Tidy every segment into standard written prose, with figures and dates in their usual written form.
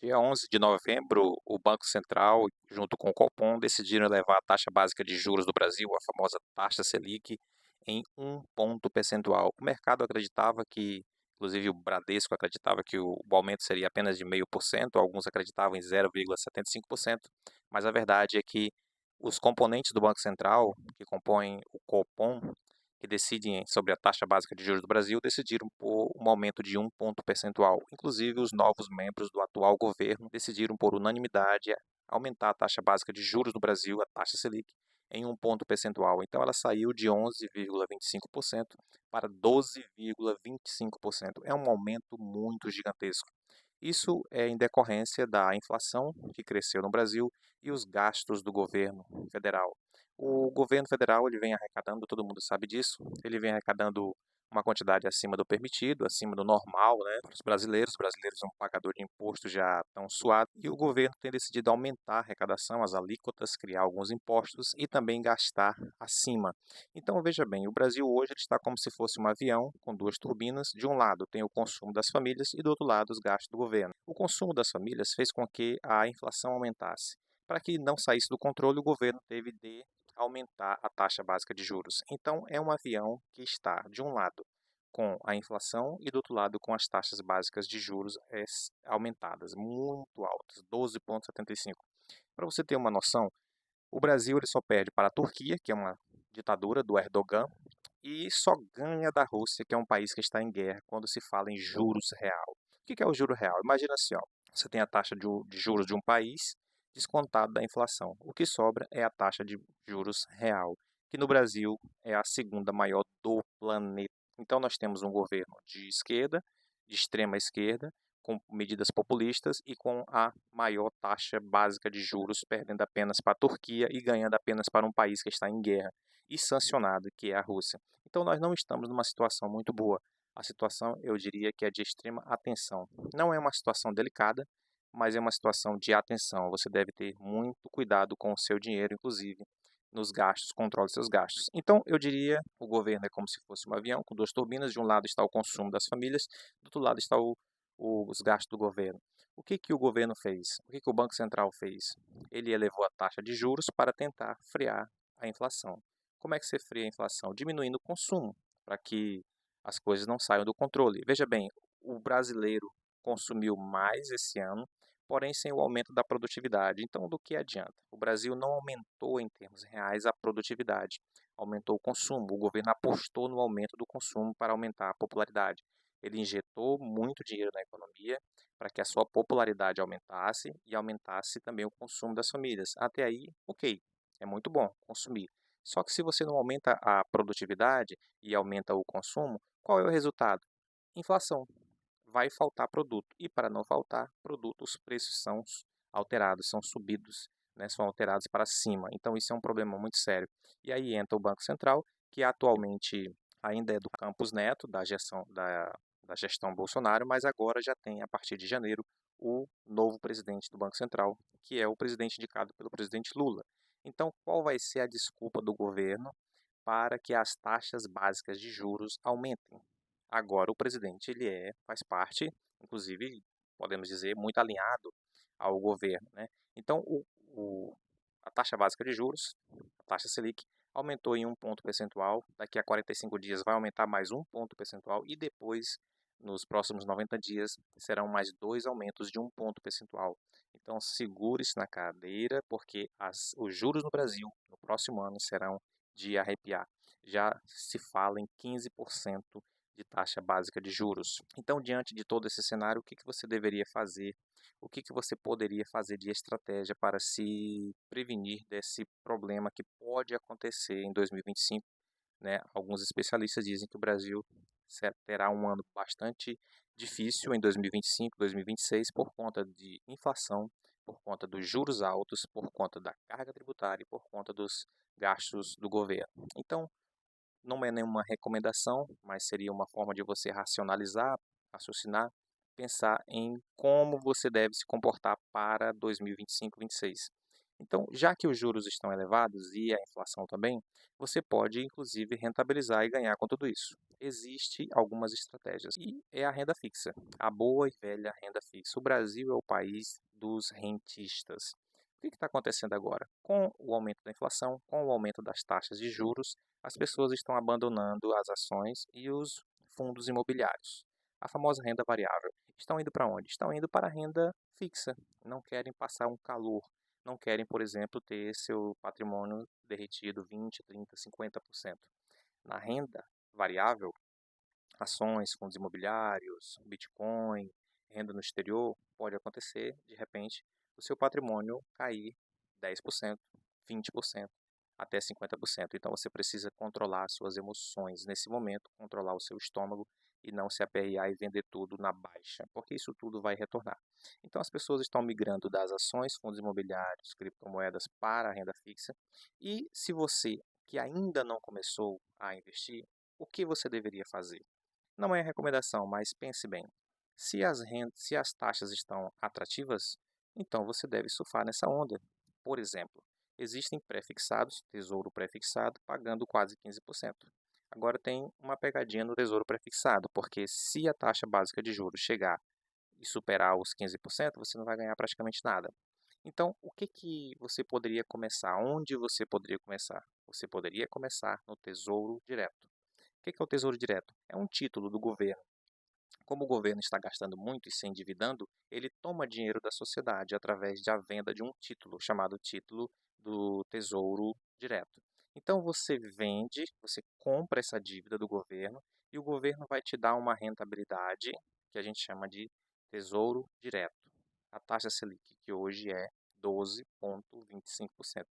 Dia 11 de novembro, o Banco Central, junto com o Copom, decidiram elevar a taxa básica de juros do Brasil, a famosa taxa Selic, em 1 ponto percentual. O mercado acreditava que, inclusive o Bradesco acreditava que o aumento seria apenas de 0,5%, alguns acreditavam em 0,75%, mas a verdade é que os componentes do Banco Central, que compõem o Copom, que decidem sobre a taxa básica de juros do Brasil, decidiram por um aumento de 1 ponto percentual. Inclusive, os novos membros do atual governo decidiram por unanimidade aumentar a taxa básica de juros no Brasil, a taxa Selic, em 1 ponto percentual. Então, ela saiu de 11,25% para 12,25%. É um aumento muito gigantesco. Isso é em decorrência da inflação que cresceu no Brasil e os gastos do governo federal. O governo federal ele vem arrecadando, todo mundo sabe disso, ele vem arrecadando uma quantidade acima do permitido, acima do normal, né, para os brasileiros são pagador de imposto já tão suado, e o governo tem decidido aumentar a arrecadação, as alíquotas, criar alguns impostos e também gastar acima. Então, veja bem, o Brasil hoje ele está como se fosse um avião com duas turbinas. De um lado tem o consumo das famílias e do outro lado os gastos do governo. O consumo das famílias fez com que a inflação aumentasse. Para que não saísse do controle, o governo teve de aumentar a taxa básica de juros. Então, é um avião que está, de um lado, com a inflação e do outro lado com as taxas básicas de juros aumentadas, muito altas, 12,75. Para você ter uma noção, o Brasil ele só perde para a Turquia, que é uma ditadura do Erdogan, e só ganha da Rússia, que é um país que está em guerra, quando se fala em juros real. O que é o juro real? Imagina assim, ó, você tem a taxa de juros de um país descontado da inflação. O que sobra é a taxa de juros real, que no Brasil é a segunda maior do planeta. Então nós temos um governo de esquerda, de extrema esquerda, com medidas populistas e com a maior taxa básica de juros, perdendo apenas para a Turquia e ganhando apenas para um país que está em guerra e sancionado, que é a Rússia. Então nós não estamos numa situação muito boa. A situação, eu diria que é de extrema atenção. Não é uma situação delicada, mas é uma situação de atenção. Você deve ter muito cuidado com o seu dinheiro, inclusive nos gastos, controle seus gastos. Então, eu diria, o governo é como se fosse um avião com duas turbinas. De um lado está o consumo das famílias, do outro lado está os gastos do governo. O que o governo fez? O que o Banco Central fez? Ele elevou a taxa de juros para tentar frear a inflação. Como é que você freia a inflação? Diminuindo o consumo, para que as coisas não saiam do controle. Veja bem, o brasileiro consumiu mais esse ano, porém sem o aumento da produtividade. Então, do que adianta? O Brasil não aumentou em termos reais a produtividade, aumentou o consumo. O governo apostou no aumento do consumo para aumentar a popularidade. Ele injetou muito dinheiro na economia para que a sua popularidade aumentasse e aumentasse também o consumo das famílias. Até aí, ok, é muito bom consumir. Só que se você não aumenta a produtividade e aumenta o consumo, qual é o resultado? Inflação. Vai faltar produto. E para não faltar produto, os preços são alterados, são subidos, né, são alterados para cima. Então isso é um problema muito sério. E aí entra o Banco Central, que atualmente ainda é do Campos Neto, da gestão Bolsonaro, mas agora já tem, a partir de janeiro, o novo presidente do Banco Central, que é o presidente indicado pelo presidente Lula. Então, qual vai ser a desculpa do governo para que as taxas básicas de juros aumentem? Agora, o presidente faz parte, inclusive, podemos dizer, muito alinhado ao governo, né? Então, a taxa básica de juros, a taxa Selic, aumentou em 1 ponto percentual. Daqui a 45 dias vai aumentar mais 1 ponto percentual e depois, nos próximos 90 dias, serão mais dois aumentos de 1 ponto percentual. Então, segure-se na cadeira, porque os juros no Brasil, no próximo ano, serão de arrepiar. Já se fala em 15% de taxa básica de juros. Então, diante de todo esse cenário, o que você deveria fazer? O que você poderia fazer de estratégia para se prevenir desse problema que pode acontecer em 2025? Né? Alguns especialistas dizem que o Brasil terá um ano bastante difícil em 2025, 2026, por conta de inflação, por conta dos juros altos, por conta da carga tributária e por conta dos gastos do governo. Então, não é nenhuma recomendação, mas seria uma forma de você racionalizar, raciocinar, pensar em como você deve se comportar para 2025, 2026. Então, já que os juros estão elevados e a inflação também, você pode inclusive rentabilizar e ganhar com tudo isso. Existem algumas estratégias e é a renda fixa, a boa e velha renda fixa. O Brasil é o país dos rentistas. O que está acontecendo agora? Com o aumento da inflação, com o aumento das taxas de juros, as pessoas estão abandonando as ações e os fundos imobiliários. A famosa renda variável. Estão indo para onde? Estão indo para a renda fixa. Não querem passar um calor, não querem, por exemplo, ter seu patrimônio derretido 20, 30, 50%. Na renda variável, ações, fundos imobiliários, Bitcoin, renda no exterior, pode acontecer, de repente, o seu patrimônio cair 10%, 20%, até 50%. Então você precisa controlar as suas emoções nesse momento, controlar o seu estômago e não se aperrear e vender tudo na baixa, porque isso tudo vai retornar. Então as pessoas estão migrando das ações, fundos imobiliários, criptomoedas para a renda fixa. E se você que ainda não começou a investir, o que você deveria fazer? Não é recomendação, mas pense bem. Se as taxas estão atrativas, então você deve surfar nessa onda. Por exemplo, existem pré-fixados, tesouro pré-fixado, pagando quase 15%. Agora tem uma pegadinha no tesouro pré-fixado, porque se a taxa básica de juros chegar e superar os 15%, você não vai ganhar praticamente nada. Então, o que você poderia começar? Onde você poderia começar? Você poderia começar no Tesouro Direto. O que é o Tesouro Direto? É um título do governo. Como o governo está gastando muito e se endividando, ele toma dinheiro da sociedade através da venda de um título, chamado título do Tesouro Direto. Então você vende, você compra essa dívida do governo e o governo vai te dar uma rentabilidade que a gente chama de Tesouro Direto. A taxa Selic, que hoje é 12,25%.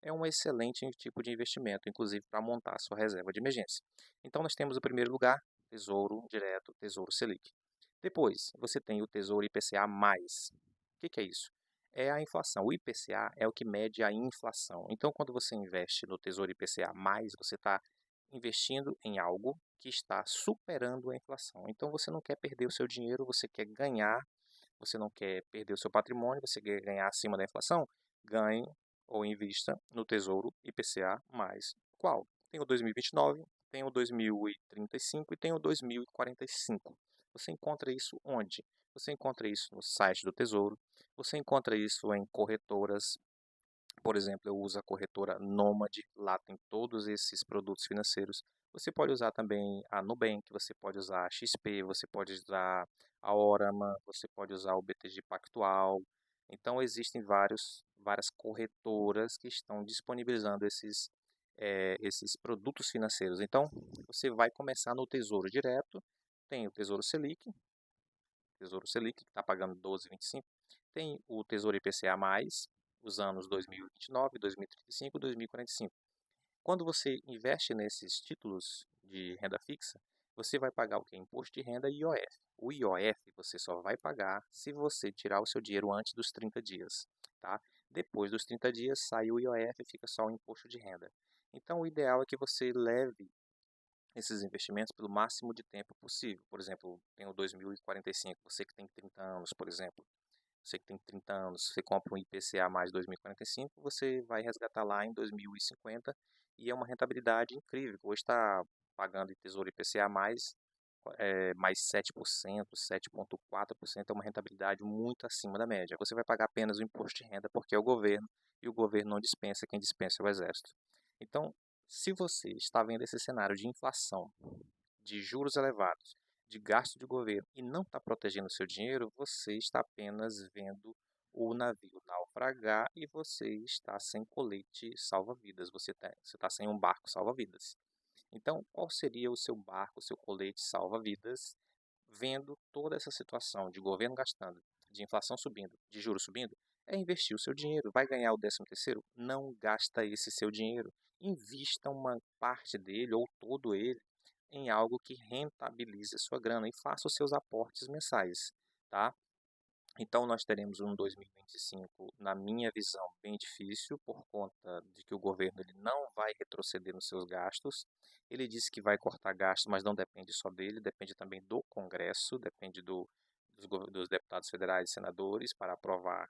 É um excelente tipo de investimento, inclusive para montar a sua reserva de emergência. Então nós temos o primeiro lugar, Tesouro Direto, Tesouro Selic. Depois, você tem o Tesouro IPCA+. O que é isso? É a inflação. O IPCA é o que mede a inflação. Então, quando você investe no Tesouro IPCA+, você está investindo em algo que está superando a inflação. Então, você não quer perder o seu dinheiro, você quer ganhar, você não quer perder o seu patrimônio, você quer ganhar acima da inflação, ganhe ou invista no Tesouro IPCA+. Qual? Tem o 2029, tem o 2035 e tem o 2045. Você encontra isso onde? Você encontra isso no site do Tesouro, você encontra isso em corretoras. Por exemplo, eu uso a corretora Nomad, lá tem todos esses produtos financeiros. Você pode usar também a Nubank, você pode usar a XP, você pode usar a Orama, você pode usar o BTG Pactual. Então, existem várias corretoras que estão disponibilizando esses produtos financeiros. Então, você vai começar no Tesouro Direto, tem o Tesouro Selic, que está pagando 12,25. Tem o Tesouro IPCA+, os anos 2029, 2035 e 2045. Quando você investe nesses títulos de renda fixa, você vai pagar o que? Imposto de renda e IOF. O IOF você só vai pagar se você tirar o seu dinheiro antes dos 30 dias. Tá? Depois dos 30 dias, sai o IOF e fica só o imposto de renda. Então, o ideal é que você leve esses investimentos pelo máximo de tempo possível. Por exemplo, tem o 2045, você que tem 30 anos, por exemplo. Você que tem 30 anos, você compra um IPCA mais 2045, você vai resgatar lá em 2050 e é uma rentabilidade incrível. Hoje está pagando em Tesouro IPCA mais 7%, 7,4%, é uma rentabilidade muito acima da média. Você vai pagar apenas o imposto de renda porque é o governo e o governo não dispensa, quem dispensa é o exército. Então, se você está vendo esse cenário de inflação, de juros elevados, de gasto de governo e não está protegendo o seu dinheiro, você está apenas vendo o navio naufragar e você está sem colete salva-vidas, você está sem um barco salva-vidas. Então, qual seria o seu barco, o seu colete salva-vidas, vendo toda essa situação de governo gastando, de inflação subindo, de juros subindo? É investir o seu dinheiro. Vai ganhar o 13º? Não gasta esse seu dinheiro. Invista uma parte dele ou todo ele em algo que rentabilize a sua grana e faça os seus aportes mensais, tá? Então nós teremos um 2025, na minha visão, bem difícil por conta de que o governo ele não vai retroceder nos seus gastos. Ele disse que vai cortar gastos, mas não depende só dele, depende também do Congresso, depende dos deputados federais e senadores para aprovar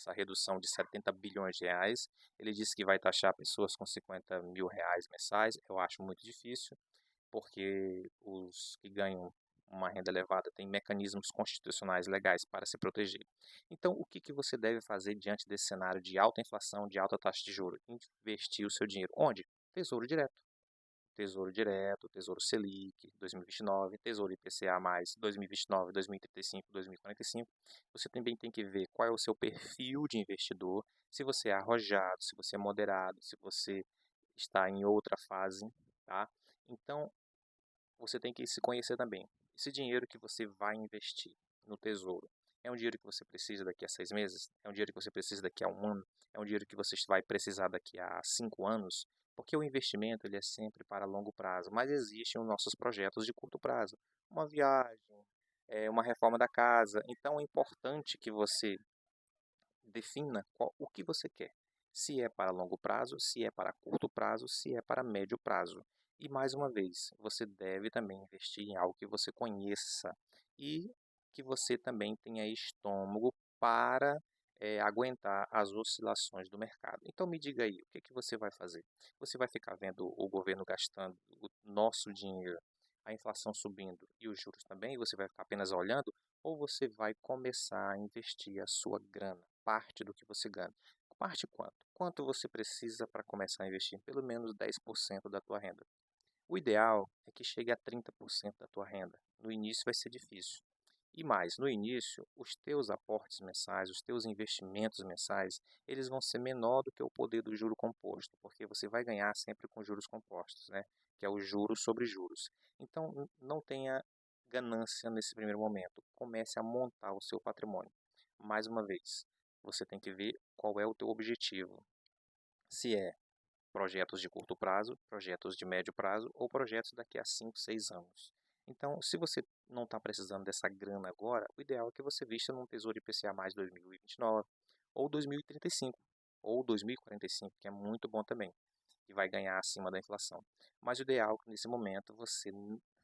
essa redução de 70 bilhões de reais. Ele disse que vai taxar pessoas com 50 mil reais mensais. Eu acho muito difícil, porque os que ganham uma renda elevada têm mecanismos constitucionais legais para se proteger. Então, o que você deve fazer diante desse cenário de alta inflação, de alta taxa de juros? Investir o seu dinheiro. Onde? Tesouro Direto. Tesouro Direto, Tesouro Selic 2029, Tesouro IPCA+, 2029, 2035, 2045. Você também tem que ver qual é o seu perfil de investidor, se você é arrojado, se você é moderado, se você está em outra fase, tá? Então, você tem que se conhecer também. Esse dinheiro que você vai investir no Tesouro, é um dinheiro que você precisa daqui a 6 meses? É um dinheiro que você precisa daqui a um ano? É um dinheiro que você vai precisar daqui a 5 anos? Porque o investimento ele é sempre para longo prazo, mas existem os nossos projetos de curto prazo. Uma viagem, uma reforma da casa. Então é importante que você defina o que você quer. Se é para longo prazo, se é para curto prazo, se é para médio prazo. E mais uma vez, você deve também investir em algo que você conheça e que você também tenha estômago para aguentar as oscilações do mercado. Então me diga aí, o que que você vai fazer? Você vai ficar vendo o governo gastando o nosso dinheiro, a inflação subindo e os juros também, e você vai ficar apenas olhando? Ou você vai começar a investir a sua grana, parte do que você ganha? Parte quanto? Quanto você precisa para começar a investir? Pelo menos 10% da tua renda. O ideal é que chegue a 30% da tua renda. No início vai ser difícil. E mais, no início, os teus aportes mensais, os teus investimentos mensais, eles vão ser menor do que o poder do juro composto, porque você vai ganhar sempre com juros compostos, né? Que é o juros sobre juros. Então, não tenha ganância nesse primeiro momento. Comece a montar o seu patrimônio. Mais uma vez, você tem que ver qual é o teu objetivo. Se é projetos de curto prazo, projetos de médio prazo ou projetos daqui a 5, 6 anos. Então, se você não está precisando dessa grana agora, o ideal é que você vista num Tesouro IPCA mais 2029 ou 2035 ou 2045, que é muito bom também, e vai ganhar acima da inflação. Mas o ideal é que nesse momento você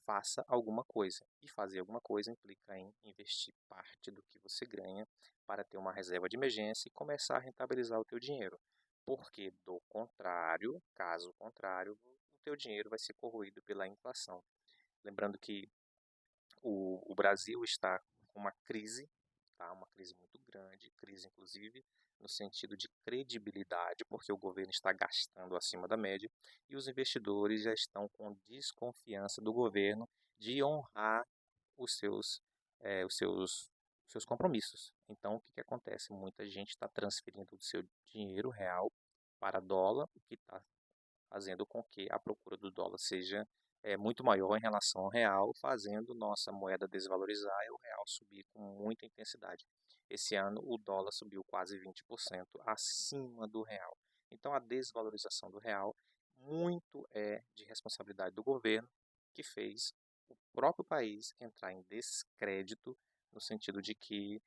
faça alguma coisa. E fazer alguma coisa implica em investir parte do que você ganha para ter uma reserva de emergência e começar a rentabilizar o teu dinheiro. Porque do contrário, caso contrário, o teu dinheiro vai ser corroído pela inflação. Lembrando que o Brasil está com uma crise, tá? Uma crise muito grande, crise inclusive no sentido de credibilidade, porque o governo está gastando acima da média e os investidores já estão com desconfiança do governo de honrar os seus, os seus compromissos. Então, o que que acontece? Muita gente está transferindo o seu dinheiro real para dólar, o que está fazendo com que a procura do dólar seja muito maior em relação ao real, fazendo nossa moeda desvalorizar e o real subir com muita intensidade. Esse ano o dólar subiu quase 20% acima do real. Então a desvalorização do real muito é de responsabilidade do governo, que fez o próprio país entrar em descrédito, no sentido de que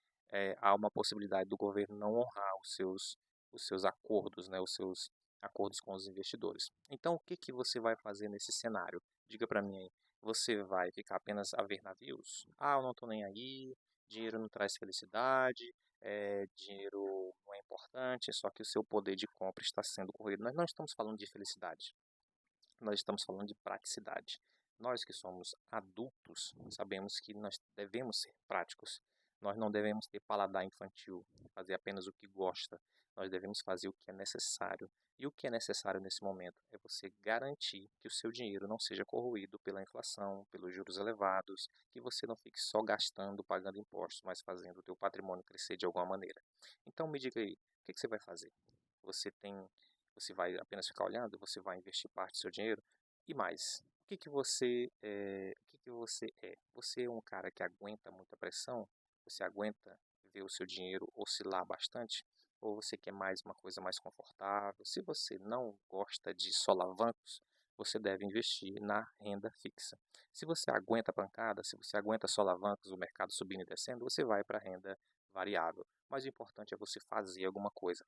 há uma possibilidade do governo não honrar os seus acordos, né, os seus acordos com os investidores. Então, o que que você vai fazer nesse cenário? Diga para mim aí. Você vai ficar apenas a ver navios? Ah, eu não estou nem aí, dinheiro não traz felicidade, dinheiro não é importante, só que o seu poder de compra está sendo corrido. Nós não estamos falando de felicidade, nós estamos falando de praticidade. Nós que somos adultos sabemos que nós devemos ser práticos. Nós não devemos ter paladar infantil, fazer apenas o que gosta. Nós devemos fazer o que é necessário. E o que é necessário nesse momento é você garantir que o seu dinheiro não seja corroído pela inflação, pelos juros elevados, que você não fique só gastando, pagando impostos, mas fazendo o teu patrimônio crescer de alguma maneira. Então me diga aí, o que você vai fazer? Você tem você vai apenas ficar olhando? Você vai investir parte do seu dinheiro? E mais, o que que você é? Você é um cara que aguenta muita pressão? Você aguenta ver o seu dinheiro oscilar bastante? Ou você quer mais uma coisa mais confortável? Se você não gosta de solavancos, você deve investir na renda fixa. Se você aguenta pancada, se você aguenta solavancos, o mercado subindo e descendo, você vai para a renda variável. Mas o importante é você fazer alguma coisa.